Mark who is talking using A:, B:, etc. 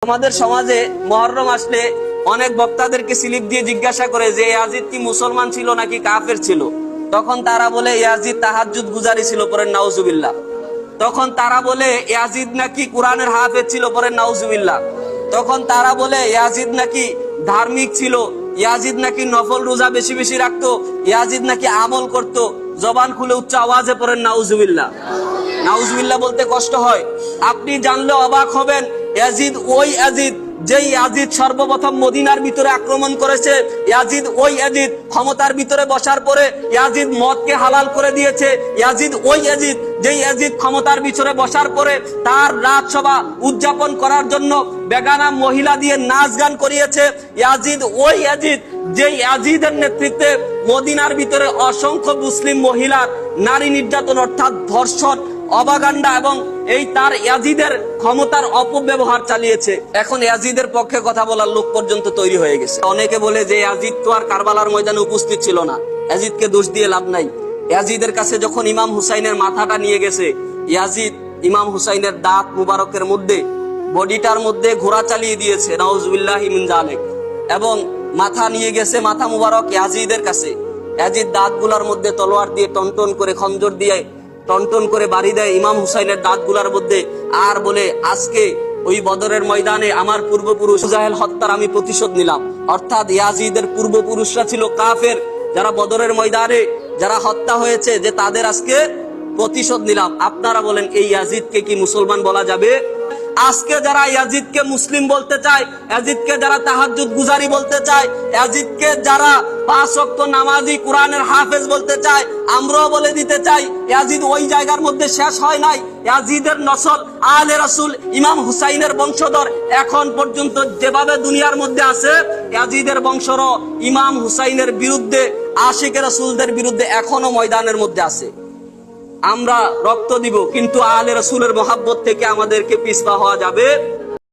A: আমাদের সমাজে মুহররম আসলে অনেক বক্তাদেরকে স্লিপ দিয়ে জিজ্ঞাসা করে যে ইয়াজিদ কি মুসলমান ছিল নাকি কাফের ছিল। তখন তারা বলে ইয়াজিদ তাহাজ্জুদ গুজারি ছিল, পড়েন নাউজুবিল্লাহ। তখন তারা বলে ইয়াজিদ নাকি কোরআনের হাফেজ ছিল, পড়েন নাউজুবিল্লাহ। তখন তারা বলে ইয়াজিদ নাকি ধার্মিক ছিল, ইয়াজিদ নাকি নফল রোজা বেশি বেশি রাখতো, ইয়াজিদ নাকি আমল করত। জবান খুলে উচ্চ আওয়াজে পড়েন নাউজুবিল্লাহ। নাউজুবিল্লাহ বলতে কষ্ট হয়। আপনি জানলে অবাক হবেন, ইয়াজিদ ওই ইয়াজিদ যেই ইয়াজিদ সর্বপ্রথম মদিনার ভিতরে আক্রমণ করেছে, ইয়াজিদ ওই ইয়াজিদ ক্ষমতার ভিতরে বসার পরে ইয়াজিদ মদকে হালাল করে দিয়েছে, ইয়াজিদ ওই ইয়াজিদ যেই ইয়াজিদ ক্ষমতার ভিতরে বসার পরে তার রাজসভা উদযাপন করার জন্য বেগানা মহিলা দিয়ে নাচ গান করিয়েছে, ইয়াজিদ ওই ইয়াজিদ যেই ইয়াজিদের নেতৃত্বে মদিনার ভিতরে অসংখ্য মুসলিম মহিলার নারী নির্যাতন অর্থাৎ ধর্ষণ, অবাগান্ডা এবং এই তার ইয়াজিদের ক্ষমতার অপব্যবহার চালিয়েছে। এখন ইয়াজিদের পক্ষে কথা বলার লোক পর্যন্ত তৈরি হয়ে গেছে। অনেকে বলে যে ইয়াজিদ তো আর কারবালার ময়দানে উপস্থিত ছিল না, ইয়াজিদকে দোষ দিয়ে লাভ নাই। ইয়াজিদের কাছে যখন ইমাম হুসাইনের মাথাটা নিয়ে গেছে, ইয়াজিদ ইমাম হুসাইনের দাঁত মুবারকের মধ্যে বডিটার মধ্যে ঘোড়া চালিয়ে দিয়েছে, নাউজুবিল্লাহি মিন যালিক, এবং মাথা নিয়ে গেছে মাথা মুবারক ইয়াজিদের কাছে। ইয়াজিদ দাঁতগুলার মধ্যে তলোয়ার দিয়ে টনটন করে খঞ্জর দিয়ে টনটন করে বাড়ি দেয় ইমাম হুসাইনের দাঁতগুলার মধ্যে, আর বলে আজকে ওই বদরের ময়দানে আমার পূর্বপুরুষ জাহেল হত্যার আমি প্রতিশোধ নিলাম। অর্থাৎ ইয়াজিদের পূর্বপুরুষরা ছিল কাফের, যারা বদরের ময়দানে যারা হত্যা হয়েছে, যে তাদের আজকে প্রতিশোধ নিলাম। আপনারা বলেন এই ইয়াজিদকে কি মুসলমান বলা যাবে? আজকে যারা ইয়াজিদকে মুসলিম বলতে চায়, ইয়াজিদকে যারা তাহাজ্জুদ গুজারি বলতে চায়, ইয়াজিদকে যারা 5 ওয়াক্ত নামাজি কোরআনের হাফেজ বলতে চায়, আমরাও বলে দিতে চাই ইয়াজিদ ওই জায়গার মধ্যে শেষ হয় নাই। ইয়াজিদের নসল আলে রাসূল ইমাম হুসাইনের বংশধর এখন পর্যন্ত যেভাবে দুনিয়ার মধ্যে আছে, ইয়াজিদের বংশর ইমাম হুসাইনের বিরুদ্ধে আশিকে রাসূলদের বিরুদ্ধে এখনো ময়দানের মধ্যে আছে। আমরা রক্ত দিব, কিন্তু আলে রাসূলের মহব্বত থেকে আমাদেরকে পিছপা হওয়া যাবে